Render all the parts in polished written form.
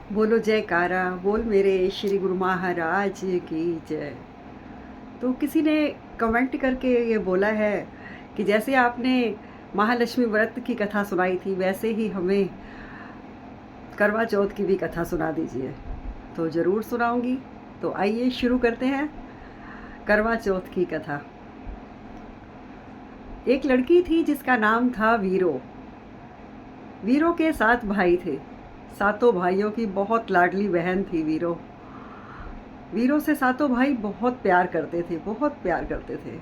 बोलो जयकारा, बोल मेरे श्री गुरु महाराज की जय। तो किसी ने कमेंट करके ये बोला है कि जैसे आपने महालक्ष्मी व्रत की कथा सुनाई थी वैसे ही हमें करवा चौथ की भी कथा सुना दीजिए। तो ज़रूर सुनाऊंगी। तो आइए शुरू करते हैं करवा चौथ की कथा। एक लड़की थी जिसका नाम था वीरो। वीरो के 7 भाई थे। सातों भाइयों की बहुत लाडली बहन थी वीरो। वीरों से सातों भाई बहुत प्यार करते थे, बहुत प्यार करते थे।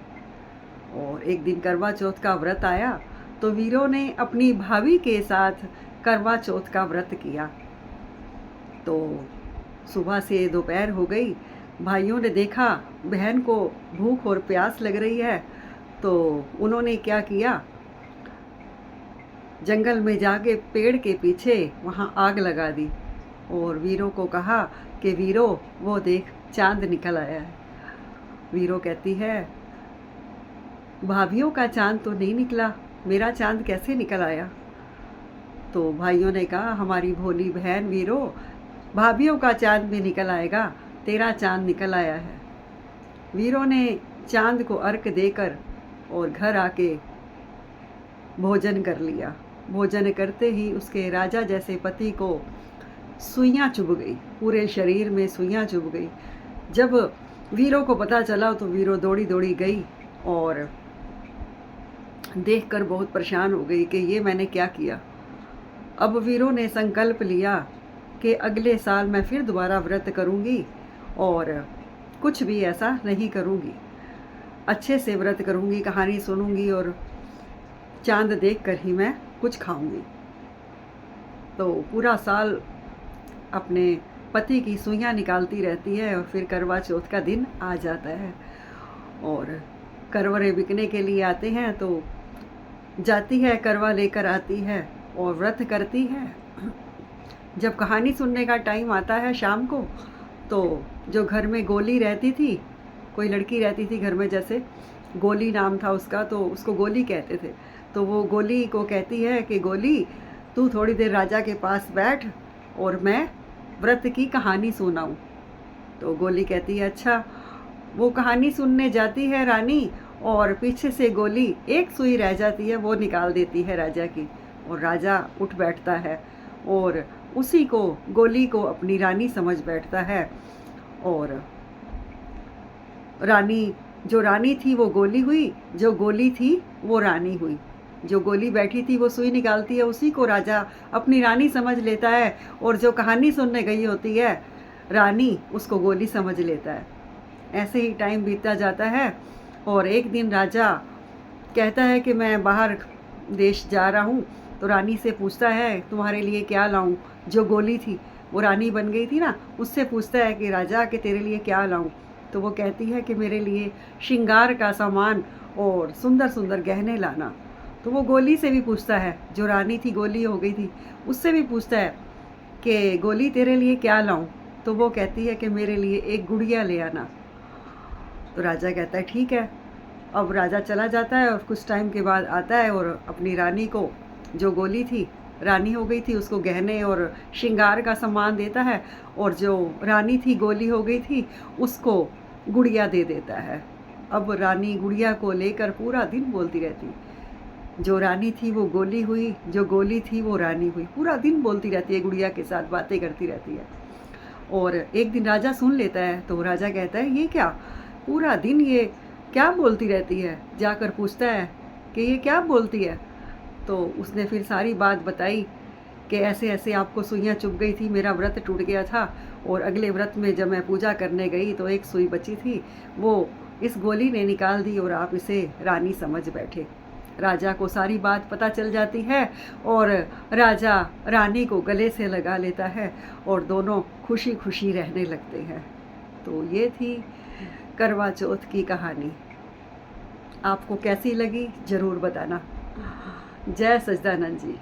और एक दिन करवा चौथ का व्रत आया तो वीरों ने अपनी भाभी के साथ करवा चौथ का व्रत किया। तो सुबह से दोपहर हो गई। भाइयों ने देखा बहन को भूख और प्यास लग रही है, तो उन्होंने क्या किया, जंगल में जाके पेड़ के पीछे वहाँ आग लगा दी और वीरों को कहा कि वीरों वो देख चांद निकल आया है। वीरों कहती है भाभीियों का चांद तो नहीं निकला, मेरा चांद कैसे निकल आया। तो भाइयों ने कहा हमारी भोली बहन वीरों, भाभीियों का चांद भी निकल आएगा, तेरा चांद निकल आया है। वीरों ने चांद को अर्घ देकर और घर आके भोजन कर लिया। भोजन करते ही उसके राजा जैसे पति को सुइयां चुभ गई, पूरे शरीर में सुइयां चुभ गई। जब वीरों को पता चला तो वीरों दौड़ी दौड़ी गई और देखकर बहुत परेशान हो गई कि ये मैंने क्या किया। अब वीरों ने संकल्प लिया कि अगले साल मैं फिर दोबारा व्रत करूंगी और कुछ भी ऐसा नहीं करूंगी, अच्छे से व्रत करूंगी, कहानी सुनूंगी और चांद देखकर ही मैं कुछ खाऊंगी। तो पूरा साल अपने पति की सुइयां निकालती रहती है और फिर करवा चौथ का दिन आ जाता है और करवरे बिकने के लिए आते हैं। तो जाती है, करवा लेकर आती है और व्रत करती है। जब कहानी सुनने का टाइम आता है शाम को, तो जो घर में गोली रहती थी, कोई लड़की रहती थी घर में, जैसे गोली नाम था उसका, तो उसको गोली कहते थे। तो वो गोली को कहती है कि गोली तू थोड़ी देर राजा के पास बैठ और मैं व्रत की कहानी सुनाऊं। तो गोली कहती है अच्छा। वो कहानी सुनने जाती है रानी और पीछे से गोली एक सुई रह जाती है, वो निकाल देती है राजा की और राजा उठ बैठता है और उसी को, गोली को अपनी रानी समझ बैठता है। और रानी, जो रानी थी वो गोली हुई, जो गोली थी वो रानी हुई। जो गोली बैठी थी वो सुई निकालती है, उसी को राजा अपनी रानी समझ लेता है और जो कहानी सुनने गई होती है रानी, उसको गोली समझ लेता है। ऐसे ही टाइम बीतता जाता है और एक दिन राजा कहता है कि मैं बाहर देश जा रहा हूँ। तो रानी से पूछता है तुम्हारे लिए क्या लाऊं। जो गोली थी वो रानी बन गई थी ना, उससे पूछता है कि राजा के तेरे लिए क्या लाऊं। तो वो कहती है कि मेरे लिए श्रृंगार का सामान और सुंदर सुंदर गहने लाना। तो वो गोली से भी पूछता है, जो रानी थी गोली हो गई थी, उससे भी पूछता है कि गोली तेरे लिए क्या लाऊं। तो वो कहती है कि मेरे लिए एक गुड़िया ले आना। तो राजा कहता है ठीक है। अब राजा चला जाता है और कुछ टाइम के बाद आता है और अपनी रानी को, जो गोली थी, रानी हो गई थी, उसको गहने और श्रृंगार का सामान देता है और जो रानी थी गोली हो गई थी उसको गुड़िया दे देता है। अब रानी गुड़िया को लेकर पूरा दिन बोलती रहती, जो रानी थी वो गोली हुई, जो गोली थी वो रानी हुई। पूरा दिन बोलती रहती है, गुड़िया के साथ बातें करती रहती है। और एक दिन राजा सुन लेता है तो राजा कहता है ये क्या, पूरा दिन ये क्या बोलती रहती है। जाकर पूछता है कि ये क्या बोलती है। तो उसने फिर सारी बात बताई कि ऐसे ऐसे आपको सुइयां चुभ गई थी, मेरा व्रत टूट गया था और अगले व्रत में जब मैं पूजा करने गई तो एक सुई बची थी, वो इस गोली ने निकाल दी और आप इसे रानी समझ बैठे। राजा को सारी बात पता चल जाती है और राजा रानी को गले से लगा लेता है और दोनों खुशी खुशी रहने लगते हैं। तो ये थी करवा चौथ की कहानी। आपको कैसी लगी ज़रूर बताना। जय सच्चिदानंद जी।